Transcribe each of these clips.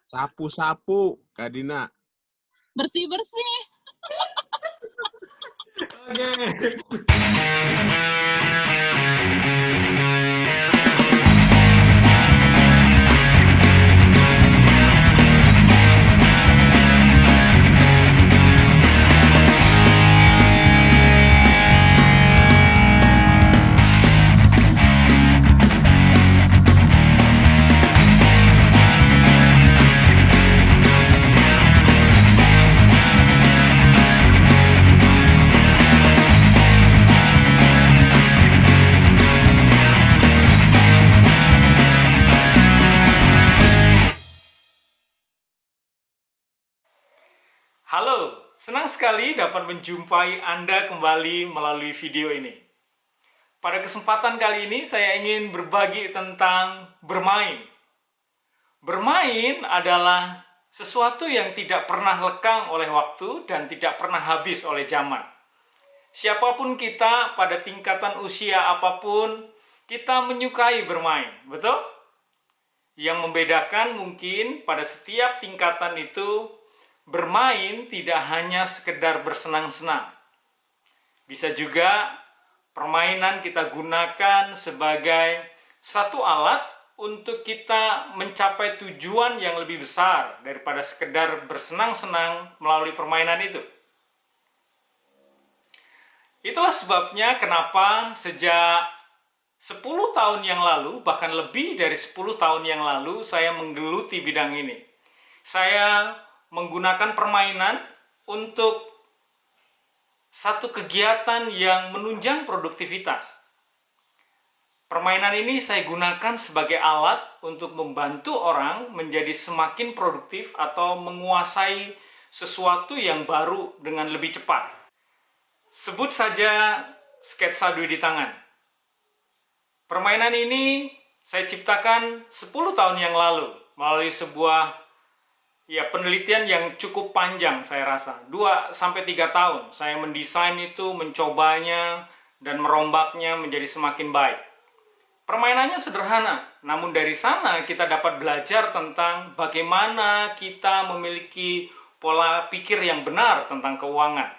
Sapu-sapu, Kak Dina. Bersih-bersih. Oke. Halo, senang sekali dapat menjumpai Anda kembali melalui video ini. Pada kesempatan kali ini saya ingin berbagi tentang bermain. Bermain adalah sesuatu yang tidak pernah lekang oleh waktu dan tidak pernah habis oleh zaman. Siapapun kita pada tingkatan usia apapun, kita menyukai bermain, betul? Yang membedakan mungkin pada setiap tingkatan itu, bermain tidak hanya sekedar bersenang-senang. Bisa juga permainan kita gunakan sebagai satu alat untuk kita mencapai tujuan yang lebih besar daripada sekedar bersenang-senang melalui permainan itu. Itulah sebabnya kenapa sejak 10 tahun yang lalu, bahkan lebih dari 10 tahun yang lalu, saya menggeluti bidang ini. Saya menggunakan permainan untuk satu kegiatan yang menunjang produktivitas. Permainan ini saya gunakan sebagai alat untuk membantu orang menjadi semakin produktif atau menguasai sesuatu yang baru dengan lebih cepat. Sebut saja sketsa duit di tangan. Permainan ini saya ciptakan 10 tahun yang lalu melalui sebuah penelitian yang cukup panjang, saya rasa 2-3 tahun saya mendesain itu, mencobanya dan merombaknya menjadi semakin baik. Permainannya sederhana, namun dari sana kita dapat belajar tentang bagaimana kita memiliki pola pikir yang benar tentang keuangan.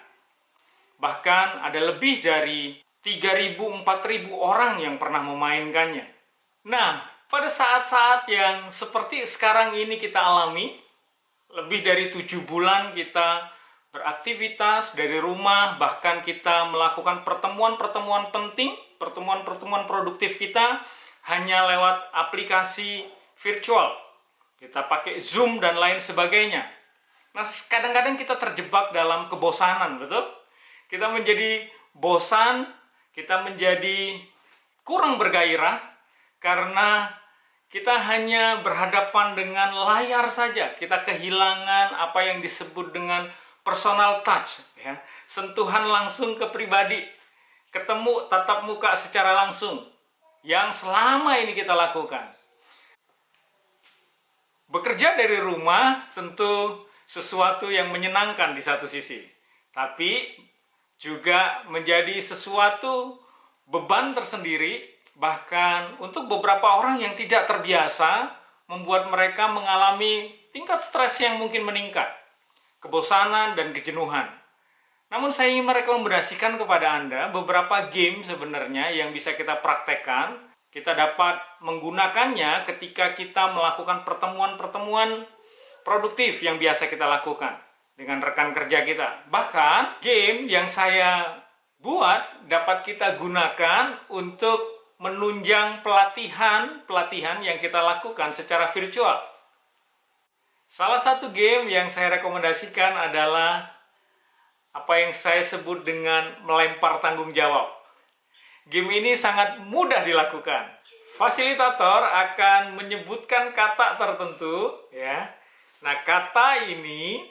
Bahkan ada lebih dari 3.000-4.000 orang yang pernah memainkannya. Nah, pada saat-saat yang seperti sekarang ini kita alami, lebih dari 7 bulan kita beraktivitas dari rumah, bahkan kita melakukan pertemuan-pertemuan penting, pertemuan-pertemuan produktif kita hanya lewat aplikasi virtual. Kita pakai Zoom dan lain sebagainya. Nah, kadang-kadang kita terjebak dalam kebosanan, betul? Kita menjadi bosan, kita menjadi kurang bergairah karena kita hanya berhadapan dengan layar saja. Kita kehilangan apa yang disebut dengan personal touch, ya. Sentuhan langsung ke pribadi, ketemu tatap muka secara langsung, yang selama ini kita lakukan. Bekerja dari rumah tentu sesuatu yang menyenangkan di satu sisi, tapi juga menjadi sesuatu beban tersendiri. Bahkan untuk beberapa orang yang tidak terbiasa, membuat mereka mengalami tingkat stres yang mungkin meningkat, kebosanan dan kejenuhan. Namun saya ingin merekomendasikan kepada Anda beberapa game sebenarnya yang bisa kita praktekkan. Kita dapat menggunakannya ketika kita melakukan pertemuan-pertemuan produktif yang biasa kita lakukan dengan rekan kerja kita. Bahkan game yang saya buat dapat kita gunakan untuk menunjang pelatihan yang kita lakukan secara virtual. Salah satu game yang saya rekomendasikan adalah apa yang saya sebut dengan melempar tanggung jawab. Game ini sangat mudah dilakukan. Fasilitator akan menyebutkan kata tertentu, ya. Nah, kata ini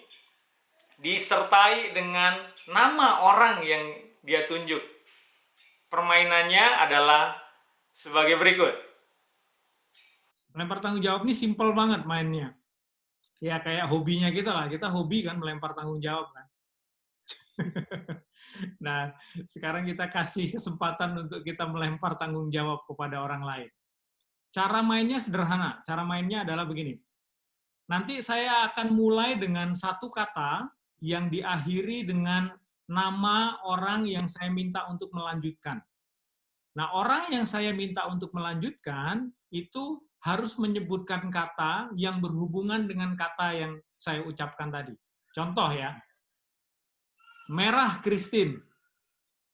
disertai dengan nama orang yang dia tunjuk. Permainannya adalah sebagai berikut. Melempar tanggung jawab ini simple banget mainnya. Ya kayak hobinya kita lah. Kita hobi kan melempar tanggung jawab kan. Nah, sekarang kita kasih kesempatan untuk kita melempar tanggung jawab kepada orang lain. Cara mainnya sederhana. Cara mainnya adalah begini. Nanti saya akan mulai dengan satu kata yang diakhiri dengan nama orang yang saya minta untuk melanjutkan. Nah, orang yang saya minta untuk melanjutkan itu harus menyebutkan kata yang berhubungan dengan kata yang saya ucapkan tadi. Contoh ya, merah Christine.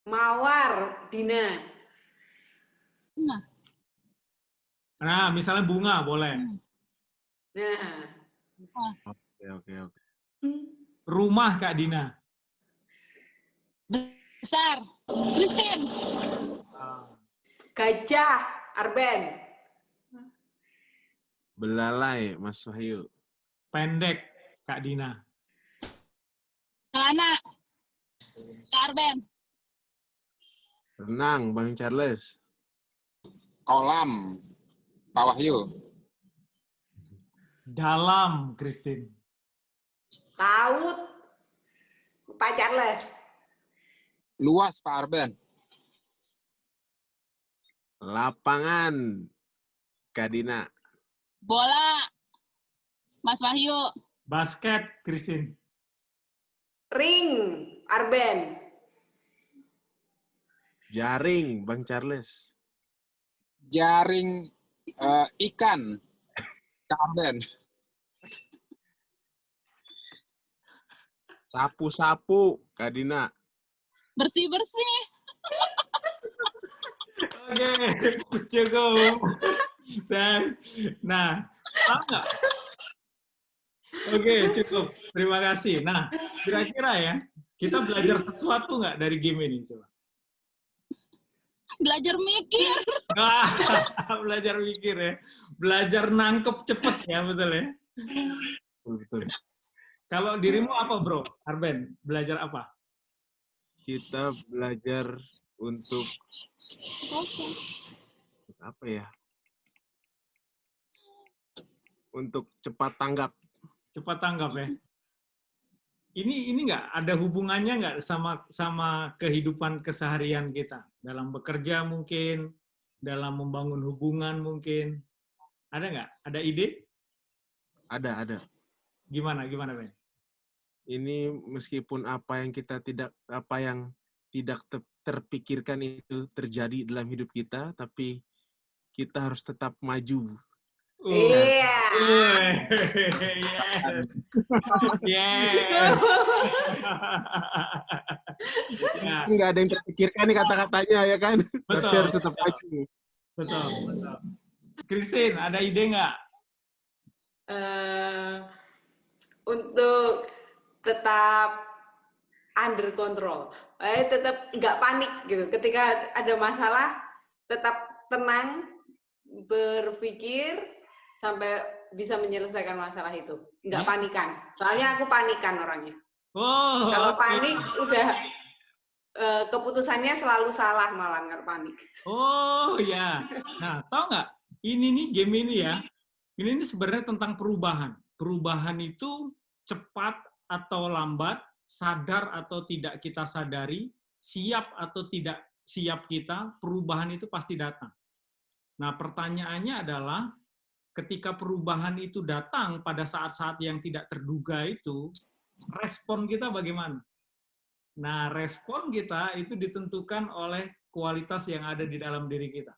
Mawar Dina. Nah, misalnya bunga boleh. Nah, Oke. Rumah Kak Dina. Besar. Christine. gajah Arben. Belalai, Mas Wahyu. Pendek Kak Dina. Celana. Karben. Renang, Bang Charles. Kolam, Pak Wahyu. Dalam Christine. Laut Pak Charles. Luas, Pak Arben. Lapangan, Kak Dina. Bola. Mas Wahyu. Basket Christine. Ring Arben. Jaring, Bang Charles. Jaring ikan, Kak Arben. Sapu-sapu, Kak Dina. Bersih-bersih. Oke, cukup. Dan, nah, tahu nggak? Oke, cukup. Terima kasih. Nah, kira-kira ya, kita belajar sesuatu nggak dari game ini? Coba. Belajar mikir. Ah, belajar mikir ya. Belajar nangkep cepet ya, betul ya? Betul. Kalau dirimu apa, bro? Arben, belajar apa? Kita belajar untuk apa ya? Untuk cepat tanggap. Cepat tanggap ya. Ini nggak ada hubungannya nggak sama kehidupan keseharian kita dalam bekerja mungkin, dalam membangun hubungan mungkin. Ada nggak? Ada ide? Ada. Gimana Ben? Ini meskipun apa yang tidak terpikirkan itu terjadi dalam hidup kita, tapi kita harus tetap maju. Iya. Yes. Ya, Nggak ada yang terpikirkan nih kata-katanya ya kan. Tapi Betul. harus tetap maju. betul. Christine, ada ide nggak? Untuk tetap under control, tetap nggak panik gitu. Ketika ada masalah, tetap tenang, berpikir sampai bisa menyelesaikan masalah itu. Nggak panikan. Soalnya aku panikan orangnya. Oh, Kalau oke. panik udah keputusannya selalu salah malah nggak panik. Oh ya. Nah, tahu nggak? Ini nih game ini ya. Ini sebenarnya tentang perubahan. Perubahan itu cepat atau lambat, sadar atau tidak kita sadari, siap atau tidak siap kita, perubahan itu pasti datang. Nah, pertanyaannya adalah ketika perubahan itu datang pada saat-saat yang tidak terduga itu, respon kita bagaimana? Nah, respon kita itu ditentukan oleh kualitas yang ada di dalam diri kita.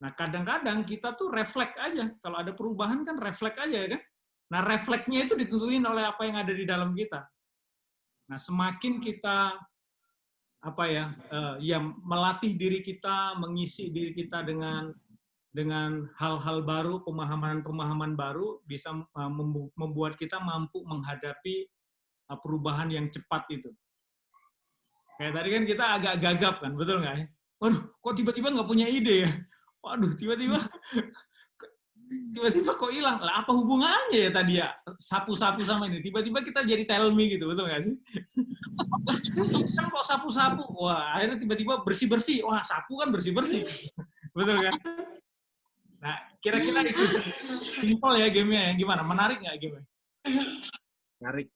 Nah, kadang-kadang kita tuh refleks aja. Kalau ada perubahan kan refleks aja, kan? Nah, refleksnya itu ditentuin oleh apa yang ada di dalam kita. Nah, semakin kita melatih diri kita, mengisi diri kita dengan hal-hal baru, pemahaman-pemahaman baru, bisa membuat kita mampu menghadapi perubahan yang cepat itu. Kayak tadi kan kita agak gagap kan, betul nggak ya? Waduh, kok tiba-tiba nggak punya ide ya? Waduh, tiba-tiba kok hilang. Lah, apa hubungannya ya tadi ya? Sapu-sapu sama ini. Tiba-tiba kita jadi tell me gitu, betul nggak sih? Kan kok sapu-sapu? Wah, akhirnya tiba-tiba bersih-bersih. Wah, sapu kan bersih-bersih. Betul kan? Nah, kira-kira itu simple ya gamenya ya. Gimana? Menarik nggak game-nya? Menarik.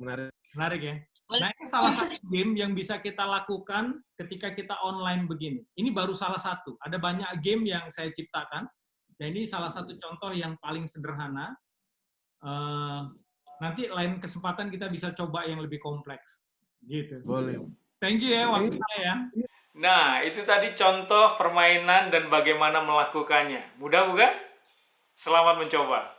Menarik ya? Nah, ini salah satu game yang bisa kita lakukan ketika kita online begini. Ini baru salah satu. Ada banyak game yang saya ciptakan. Dan ini salah satu contoh yang paling sederhana. nanti lain kesempatan kita bisa coba yang lebih kompleks. Gitu. Boleh. Thank you ya waktunya ya. Nah, itu tadi contoh permainan dan bagaimana melakukannya. Mudah bukan? Selamat mencoba.